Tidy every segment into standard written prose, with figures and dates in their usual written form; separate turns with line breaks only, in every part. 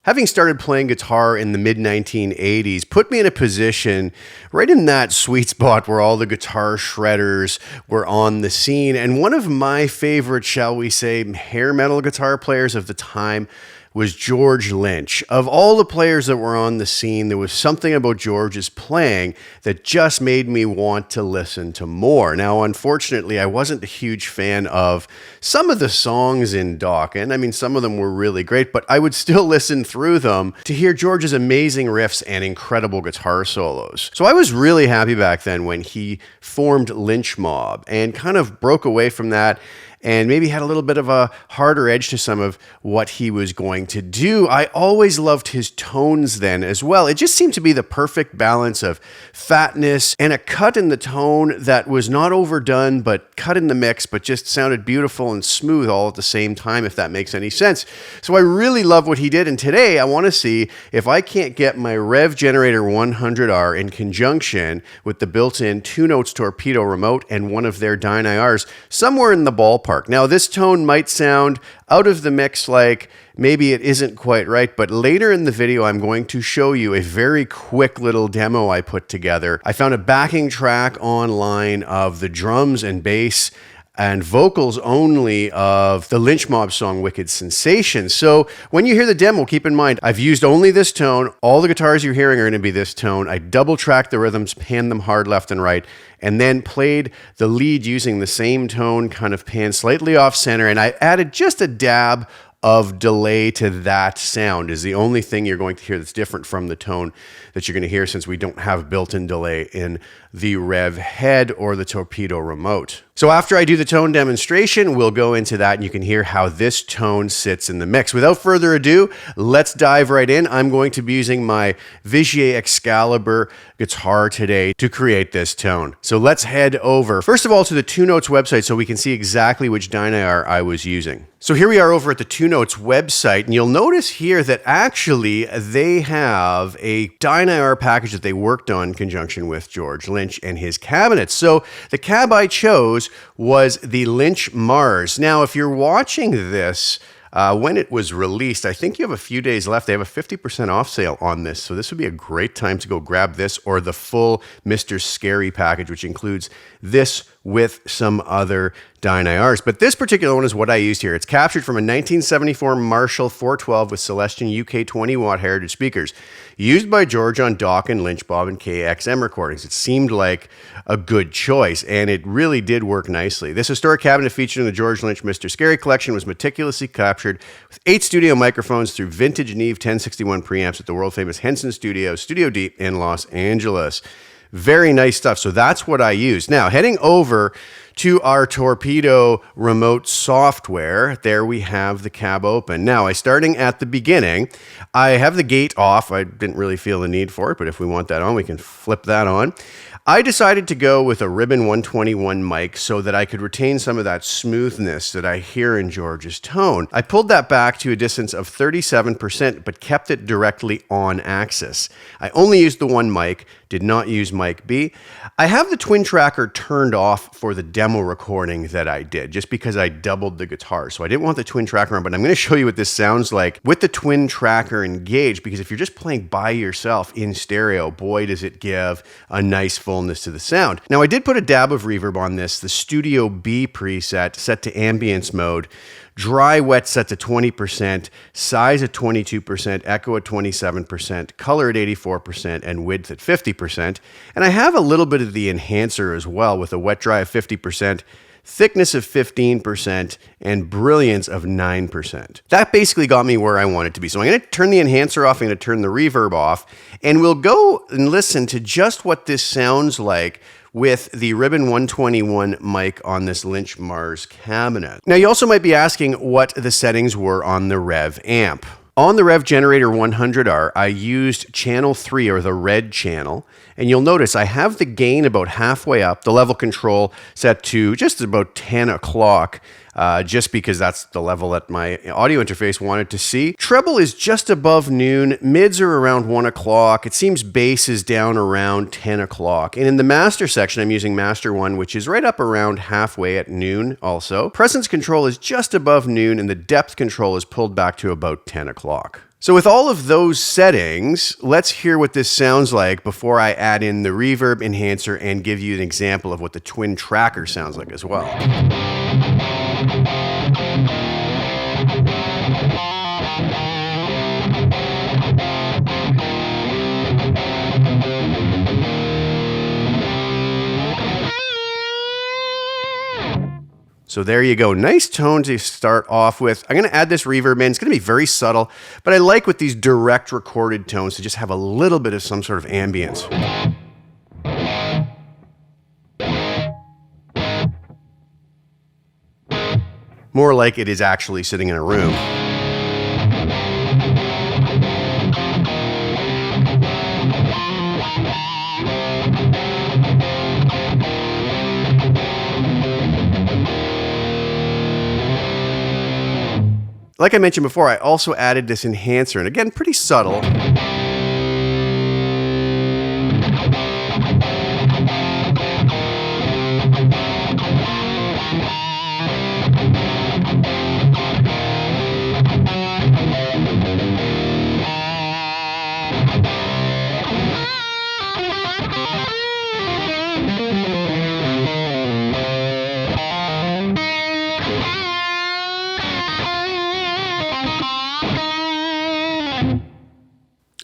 having started playing guitar in the mid-1980s put me in a position right in that sweet spot where all the guitar shredders were on the scene. And one of my favorite, shall we say, hair metal guitar players of the time was George Lynch. Of all the players that were on the scene, there was something about George's playing that just made me want to listen to more. Now, unfortunately, I wasn't a huge fan of some of the songs in Dokken. I mean, some of them were really great, but I would still listen through them to hear George's amazing riffs and incredible guitar solos. So I was really happy back then when he formed Lynch Mob and kind of broke away from that and maybe had a little bit of a harder edge to some of what he was going to do. I always loved his tones then as well. It just seemed to be the perfect balance of fatness and a cut in the tone that was not overdone, but cut in the mix, but just sounded beautiful and smooth all at the same time, if that makes any sense. So I really love what he did, and today I want to see if I can't get my Revv Generator 100R in conjunction with the built-in 2 Notes Torpedo remote and one of their DynIRs somewhere in the ballpark. Now, this tone might sound out of the mix, like maybe it isn't quite right, but later in the video, I'm going to show you a very quick little demo I put together. I found a backing track online of the drums and bass and vocals only of the Lynch Mob song Wicked Sensation. So when you hear the demo, keep in mind, I've used only this tone. All the guitars you're hearing are going to be this tone. I double tracked the rhythms, panned them hard left and right, and then played the lead using the same tone, kind of panned slightly off center, and I added just a dab of delay to that sound is the only thing you're going to hear that's different from the tone that you're going to hear, since we don't have built-in delay in the Revv head or the Torpedo remote. So after I do the tone demonstration, we'll go into that and you can hear how this tone sits in the mix. Without further ado, let's dive right in. I'm going to be using my Vigier Excalibur guitar today to create this tone. So let's head over, first of all, to the 2 Notes website so we can see exactly which DynIR I was using. So here we are over at the 2 Notes website, and you'll notice here that actually they have a DynIR package that they worked on in conjunction with George Lynch and his cabinets. So the cab I chose was the Lynch Mars. Now, if you're watching this when it was released, I think you have a few days left. They have a 50% off sale on this. So this would be a great time to go grab this or the full Mr. Scary package, which includes this with some other DynIRs. But this particular one is what I used here. It's captured from a 1974 Marshall 412 with Celestion UK 20-watt heritage speakers, used by George on Dokken, Lynch Mob, and KXM recordings. It seemed like a good choice, and it really did work nicely. This historic cabinet featured in the George Lynch Mr. Scary collection was meticulously captured with 8 studio microphones through vintage Neve 1061 preamps at the world-famous Henson Studio, Studio D in Los Angeles. Very nice stuff. So that's what I use. Now, heading over to our Torpedo remote software, there we have the cab open. Now, starting at the beginning, I have the gate off. I didn't really feel the need for it, but if we want that on, we can flip that on. I decided to go with a Ribbon 121 mic so that I could retain some of that smoothness that I hear in George's tone. I pulled that back to a distance of 37%, but kept it directly on axis. I only used the one mic, did not use mic B. I have the twin tracker turned off for the demo recording that I did, just because I doubled the guitar. So I didn't want the twin tracker on, but I'm going to show you what this sounds like with the twin tracker engaged, because if you're just playing by yourself in stereo, boy, does it give a nice fullness to the sound. Now, I did put a dab of reverb on this, the Studio B preset set to ambience mode, dry wet set to 20%, size at 22%, echo at 27%, color at 84%, and width at 50%. And I have a little bit of the enhancer as well, with a wet dry of 50%, thickness of 15%, and brilliance of 9%. That basically got me where I want it to be. So I'm going to turn the enhancer off, I'm going to turn the reverb off, and we'll go and listen to just what this sounds like with the Ribbon 121 mic on this Lynch Mars cabinet. Now, you also might be asking what the settings were on the Revv amp. On the Revv Generator 100R, I used channel 3, or the red channel, and you'll notice I have the gain about halfway up, the level control set to just about 10 o'clock, just because that's the level that my audio interface wanted to see. Treble is just above noon, mids are around 1 o'clock, it seems bass is down around 10 o'clock, and in the master section I'm using master 1, which is right up around halfway at noon also. Presence control is just above noon, and the depth control is pulled back to about 10 o'clock. So with all of those settings, let's hear what this sounds like before I add in the reverb enhancer and give you an example of what the twin tracker sounds like as well. So there you go. Nice tone to start off with. I'm going to add this reverb in. It's going to be very subtle, but I like with these direct recorded tones to just have a little bit of some sort of ambience. More like it is actually sitting in a room. Like I mentioned before, I also added this enhancer, and again, pretty subtle.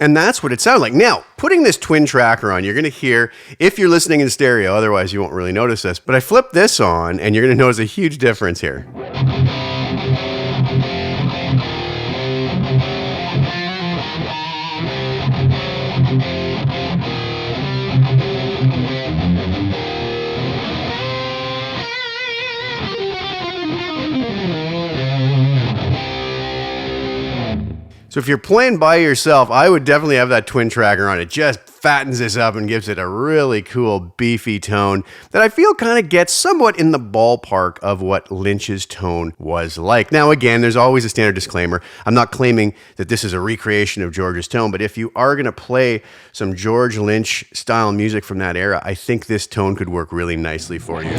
And that's what it sounded like. Now, putting this twin tracker on, you're going to hear, if you're listening in stereo, otherwise you won't really notice this, but I flip this on and you're going to notice a huge difference here. So if you're playing by yourself, I would definitely have that twin tracker on. It just fattens this up and gives it a really cool, beefy tone that I feel kind of gets somewhat in the ballpark of what Lynch's tone was like. Now, again, there's always a standard disclaimer. I'm not claiming that this is a recreation of George's tone, but if you are going to play some George Lynch style music from that era, I think this tone could work really nicely for you.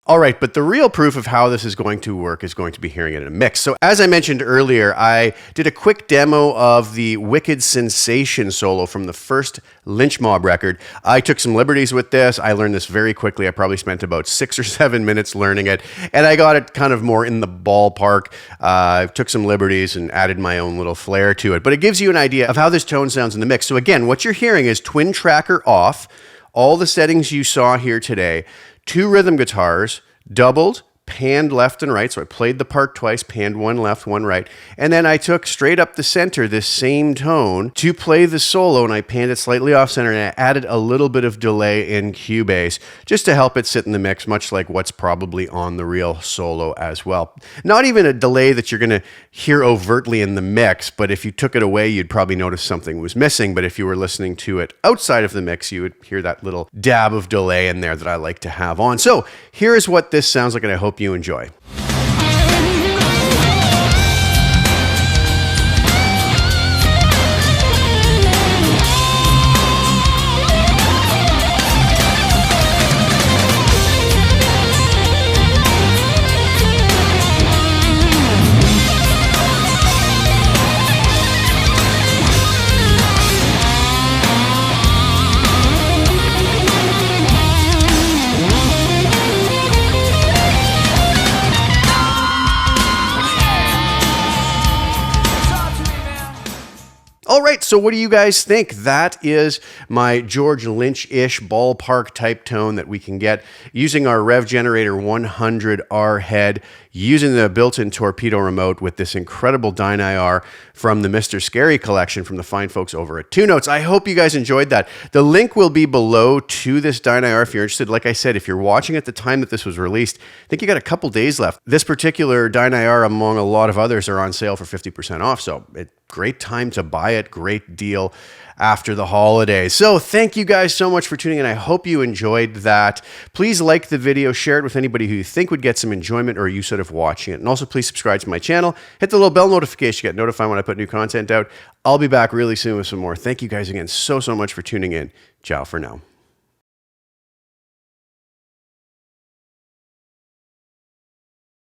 All right, but the real proof of how this is going to work is going to be hearing it in a mix. So as I mentioned earlier, I did a quick demo of the Wicked Sensation solo from the first Lynch Mob record. I took some liberties with this. I learned this very quickly. I probably spent about 6 or 7 minutes learning it, and I got it kind of more in the ballpark. I took some liberties and added my own little flair to it, but it gives you an idea of how this tone sounds in the mix. So again, what you're hearing is twin tracker off, all the settings you saw here today, 2 rhythm guitars, doubled, panned left and right. So I played the part twice, panned one left, one right. And then I took straight up the center this same tone to play the solo, and I panned it slightly off center, and I added a little bit of delay in Cubase just to help it sit in the mix, much like what's probably on the real solo as well. Not even a delay that you're going to hear overtly in the mix, but if you took it away, you'd probably notice something was missing. But if you were listening to it outside of the mix, you would hear that little dab of delay in there that I like to have on. So here is what this sounds like, and I hope you enjoy. All right, so what do you guys think? That is my George Lynch-ish ballpark type tone that we can get using our Revv Generator 100R head, using the built-in Torpedo remote with this incredible DynIR from the Mr. Scary collection from the fine folks over at 2 Notes. I hope you guys enjoyed that. The link will be below to this DynIR if you're interested. Like I said, if you're watching at the time that this was released, I think you got a couple days left. This particular DynIR, among a lot of others, are on sale for 50% off, so great time to buy it. Great deal after the holidays. So thank you guys so much for tuning in. I hope you enjoyed that. Please like the video, share it with anybody who you think would get some enjoyment or use out of watching it. And also please subscribe to my channel. Hit the little bell notification to get notified when I put new content out. I'll be back really soon with some more. Thank you guys again so much for tuning in. Ciao for now.